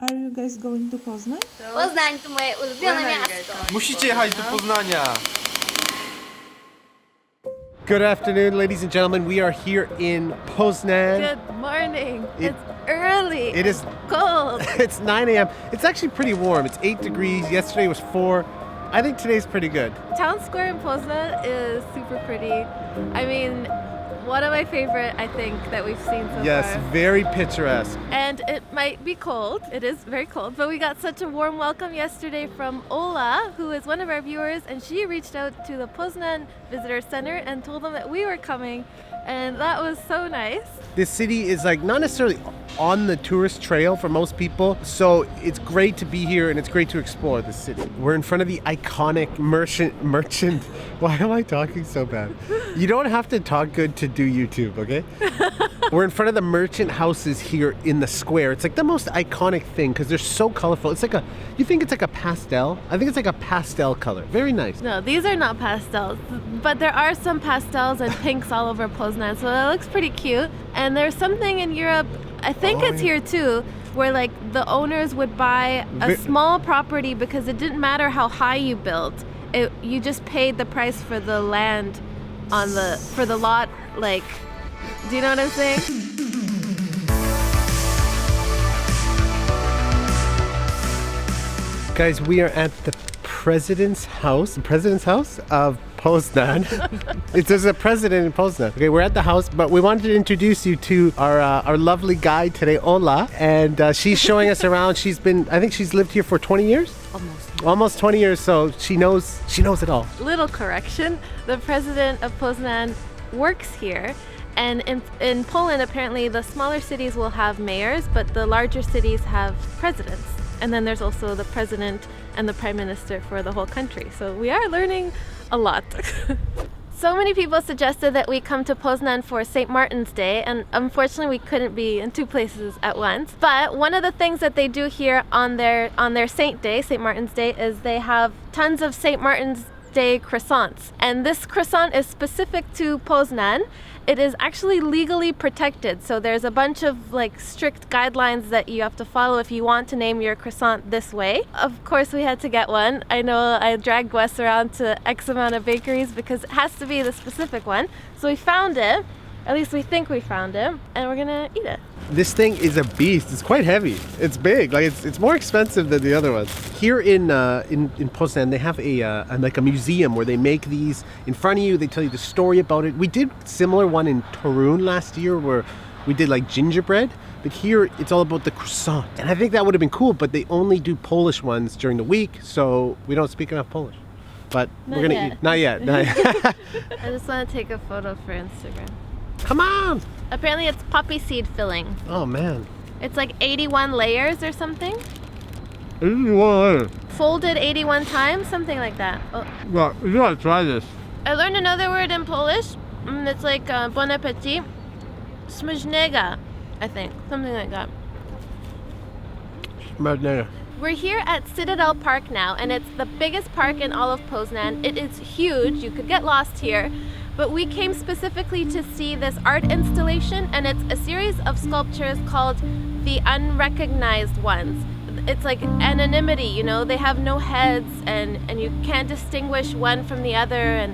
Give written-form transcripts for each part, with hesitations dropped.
Are you guys going to Poznan? Poznań to moje ulubione miasto. Musicie jechać do Poznania. Good afternoon, ladies and gentlemen. We are here in Poznan. Good morning. It's early. It is cold. It's 9 a.m. It's actually pretty warm. It's 8 degrees. Yesterday was 4. I think today's pretty good. Town square in Poznan is super pretty. I mean, one of my favorite, I think, that we've seen so Yes, far. very picturesque. And it might be cold. It is very cold. But we got such a warm welcome yesterday from Ola, who is one of our viewers, and she reached out to the Poznan Visitor Center and told them that we were coming. And that was so nice. This city is like not necessarily on the tourist trail for most people, so it's great to be here and it's great to explore the city. We're in front of the iconic merchant. Why am I talking so bad? You don't have to talk good to do YouTube, okay? We're in front of the merchant houses here in the square. It's like the most iconic thing because they're so colorful. It's like you think it's like a pastel? I think it's like a pastel color. Very nice. No, these are not pastels, but there are some pastels and pinks all over Poznan, so it looks pretty cute. And there's something in Europe, I think it's here too, where like the owners would buy a small property because it didn't matter how high you built. You just paid the price for the land for the lot, like, do you know what I'm saying? Guys, we are at the president's house of Poznan. There's a president in Poznan. Okay, we're at the house, but we wanted to introduce you to our lovely guide today, Ola, and she's showing us around. I think she's lived here for 20 years? Almost 20 years, so she knows it all. Little correction, the president of Poznan works here. And in Poland, apparently, the smaller cities will have mayors, but the larger cities have presidents. And then there's also the president and the prime minister for the whole country. So we are learning a lot. So many people suggested that we come to Poznan for Saint Martin's Day, and unfortunately we couldn't be in two places at once. But one of the things that they do here on their Saint Day, Saint Martin's Day, is they have tons of Saint Martin's Day croissants. And this croissant is specific to Poznan. It is actually legally protected, so there's a bunch of like strict guidelines that you have to follow if you want to name your croissant this way. Of course we had to get one. I know I dragged Wes around to X amount of bakeries because it has to be the specific one. So we found it, at least we think we found it, and we're gonna eat it. This thing is a beast. It's quite heavy. It's big. Like it's more expensive than the other ones. Here in Poznan, they have a museum where they make these in front of you. They tell you the story about it. We did similar one in Torun last year where we did like gingerbread, but here it's all about the croissant. And I think that would have been cool, but they only do Polish ones during the week, so we don't speak enough Polish. But we're gonna eat. Not yet. I just want to take a photo for Instagram. Come on! Apparently it's poppy seed filling. Oh man. It's like 81 layers or something. 81. Folded 81 times, something like that. Oh. Well, you gotta try this. I learned another word in Polish. It's like bon appetit. Smażnego, I think. Something like that. We're here at Citadel Park now, and it's the biggest park in all of Poznan. It is huge. You could get lost here. But we came specifically to see this art installation, and it's a series of sculptures called the Unrecognized ones. It's like anonymity, you know, they have no heads and you can't distinguish one from the other, and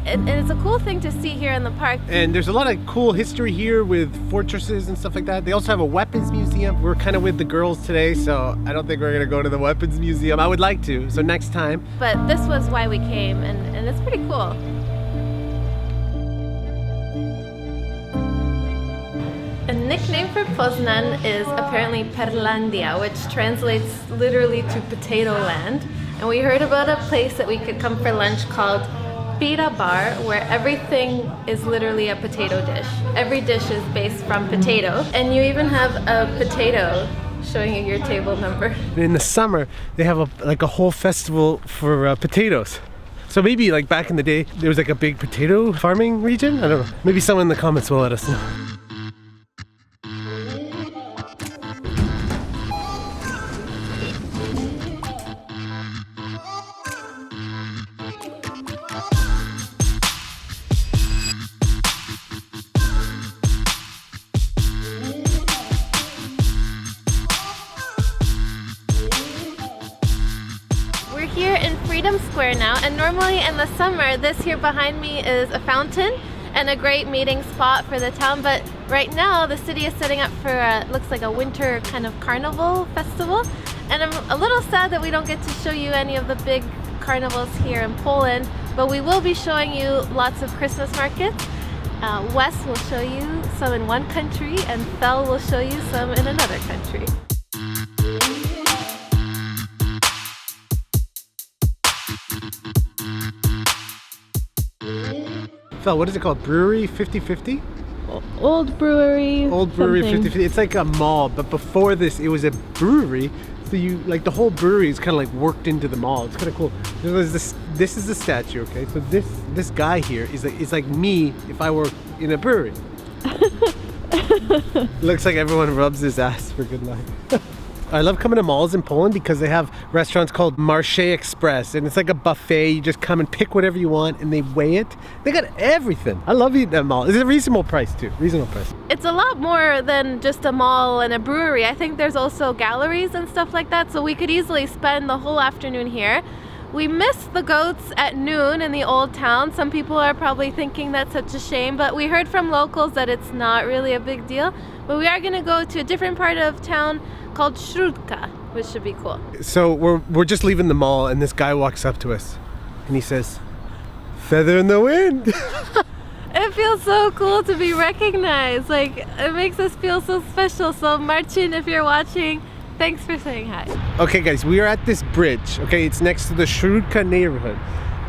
it's a cool thing to see here in the park. And there's a lot of cool history here with fortresses and stuff like that. They also have a weapons museum. We're kind of with the girls today, so I don't think we're gonna go to the weapons museum. I would like to, so next time. But this was why we came, and it's pretty cool. A nickname for Poznan is apparently Perlandia, which translates literally to potato land. And we heard about a place that we could come for lunch called Pyra Bar, where everything is literally a potato dish. Every dish is based from potato. And you even have a potato showing you your table number. In the summer, they have a whole festival for potatoes. So maybe like back in the day, there was like a big potato farming region? I don't know. Maybe someone in the comments will let us know. here in Freedom Square now, and normally in the summer, this here behind me is a fountain and a great meeting spot for the town, but right now the city is setting up for looks like a winter kind of carnival festival, and I'm a little sad that we don't get to show you any of the big carnivals here in Poland, but we will be showing you lots of Christmas markets. Wes will show you some in one country, and Fel will show you some in another country. Fel, what is it called? Brewery 50/50? Old Brewery. Old Brewery something. 50/50. It's like a mall, but before this, it was a brewery. So you like the whole brewery is kind of like worked into the mall. It's kind of cool. There's this. This is the statue. Okay, so this guy here is like me if I were in a brewery. Looks like everyone rubs his ass for good luck. I love coming to malls in Poland because they have restaurants called Marché Express, and it's like a buffet. You just come and pick whatever you want, and they weigh it. They got everything. I love eating at mall. It's a reasonable price too. Reasonable price. It's a lot more than just a mall and a brewery. I think there's also galleries and stuff like that, so we could easily spend the whole afternoon here. We missed the goats at noon in the old town. Some people are probably thinking that's such a shame, but we heard from locals that it's not really a big deal. But we are going to go to a different part of town called Śródka, which should be cool. So we're just leaving the mall, and this guy walks up to us, and he says, "Feather in the wind." It feels so cool to be recognized. Like, it makes us feel so special. So Marcin, if you're watching, thanks for saying hi. Okay guys, we are at this bridge. Okay, it's next to the Śródka neighborhood.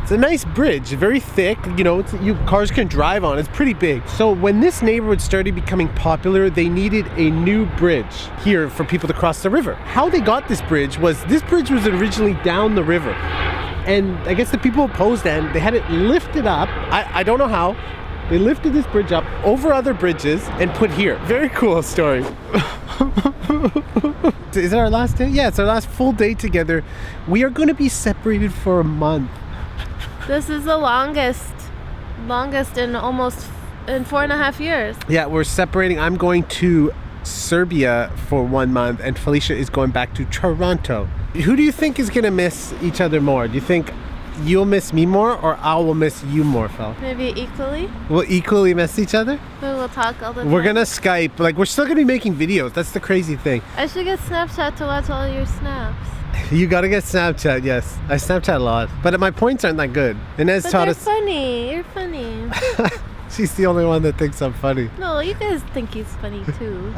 It's a nice bridge, very thick, you know, cars can drive on, it's pretty big. So when this neighborhood started becoming popular, they needed a new bridge here for people to cross the river. How they got this bridge was originally down the river. And I guess the people of Poznan, they had it lifted up, I don't know how, they lifted this bridge up over other bridges and put here. Very cool story. Is it our last day? Yeah, it's our last full day together. We are going to be separated for a month. This is the longest in almost 4.5 years. Yeah, we're separating. I'm going to Serbia for 1 month, and Felicia is going back to Toronto. Who do you think is going to miss each other more? Do you think you'll miss me more, or I will miss you more, Fel? Maybe equally. We'll equally miss each other? We will talk all the time. We're going to Skype. Like, we're still going to be making videos. That's the crazy thing. I should get Snapchat to watch all your snaps. You gotta get Snapchat, yes. I Snapchat a lot, but my points aren't that good. Inez taught us. Funny. You're funny. She's the only one that thinks I'm funny. No, you guys think he's funny too.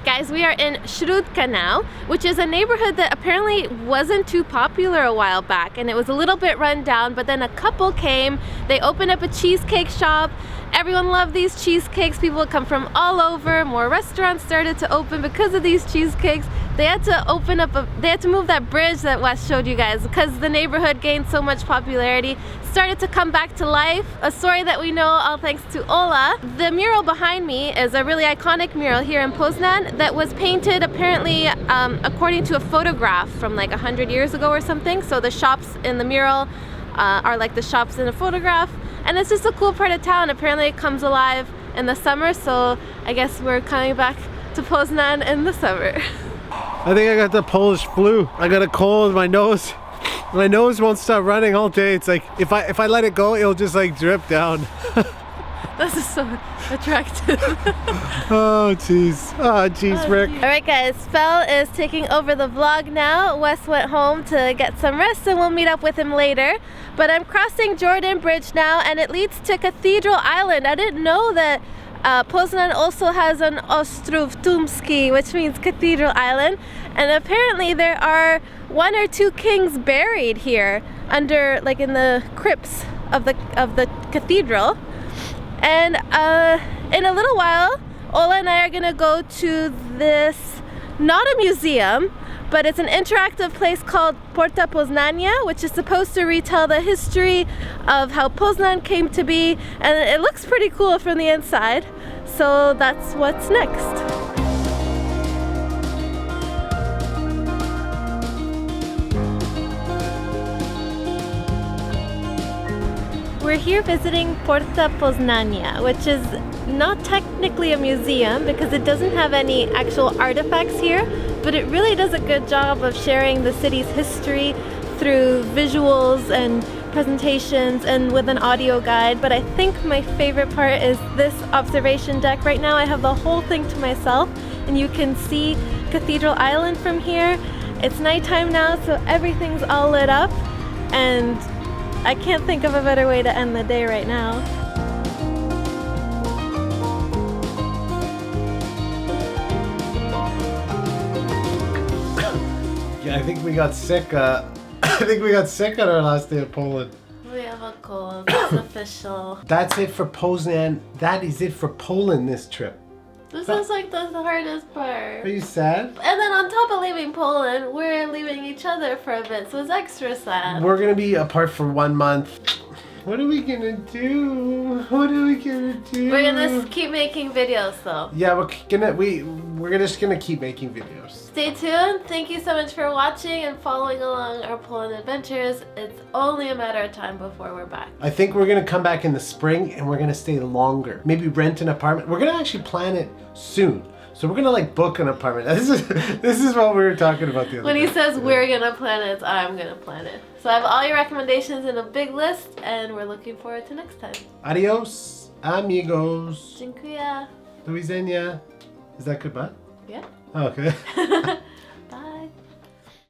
Guys, we are in Śródka now, which is a neighborhood that apparently wasn't too popular a while back, and it was a little bit run down, but then a couple came, they opened up a cheesecake shop. Everyone loved these cheesecakes. People would come from all over. More restaurants started to open because of these cheesecakes. They had to move that bridge that Wes showed you guys because the neighborhood gained so much popularity, started to come back to life. A story that we know all thanks to Ola. The mural behind me is a really iconic mural here in Poznan that was painted apparently according to a photograph from like 100 years ago or something. So the shops in the mural are like the shops in a photograph. And it's just a cool part of town. Apparently it comes alive in the summer, so I guess we're coming back to Poznan in the summer. I think I got the Polish flu. I got a cold, my nose won't stop running all day. It's like, if I let it go, it'll just like drip down. This is so attractive. Oh jeez. Oh jeez, Rick. Alright guys, Fel is taking over the vlog now. Wes went home to get some rest and we'll meet up with him later. But I'm crossing Jordan Bridge now and it leads to Cathedral Island. I didn't know that Poznan also has an Ostrów Tumski, which means Cathedral Island. And apparently there are 1 or 2 kings buried here under, like in the crypts of the cathedral. And in a little while, Ola and I are gonna go to this, not a museum, but it's an interactive place called Porta Poznania, which is supposed to retell the history of how Poznan came to be, and it looks pretty cool from the inside. So that's what's next. We're here visiting Porta Poznania, which is not technically a museum because it doesn't have any actual artifacts here, but it really does a good job of sharing the city's history through visuals and presentations and with an audio guide, but I think my favorite part is this observation deck. Right now I have the whole thing to myself and you can see Cathedral Island from here. It's nighttime now, so everything's all lit up and I can't think of a better way to end the day right now. Yeah, I think we got sick. I think we got sick on our last day of Poland. We have a cold. It's official. That's it for Poznan. That is it for Poland this trip. This is like the hardest part. Are you sad? And then on top of leaving Poland, we're leaving each other for a bit, so it's extra sad. We're gonna be apart for 1 month. What are we gonna do? What are we gonna do? We're gonna keep making videos though. Yeah, we're just gonna keep making videos. Stay tuned. Thank you so much for watching and following along our Poland adventures. It's only a matter of time before we're back. I think we're gonna come back in the spring and we're gonna stay longer. Maybe rent an apartment. We're gonna actually plan it soon. So we're gonna like book an apartment. This is what we were talking about the other When day. he says we're gonna plan it, it's I'm gonna plan it. So I have all your recommendations in a big list and we're looking forward to next time. Adios, amigos. Dziękuję. Do widzenia. Is that goodbye? Yeah. Oh, okay.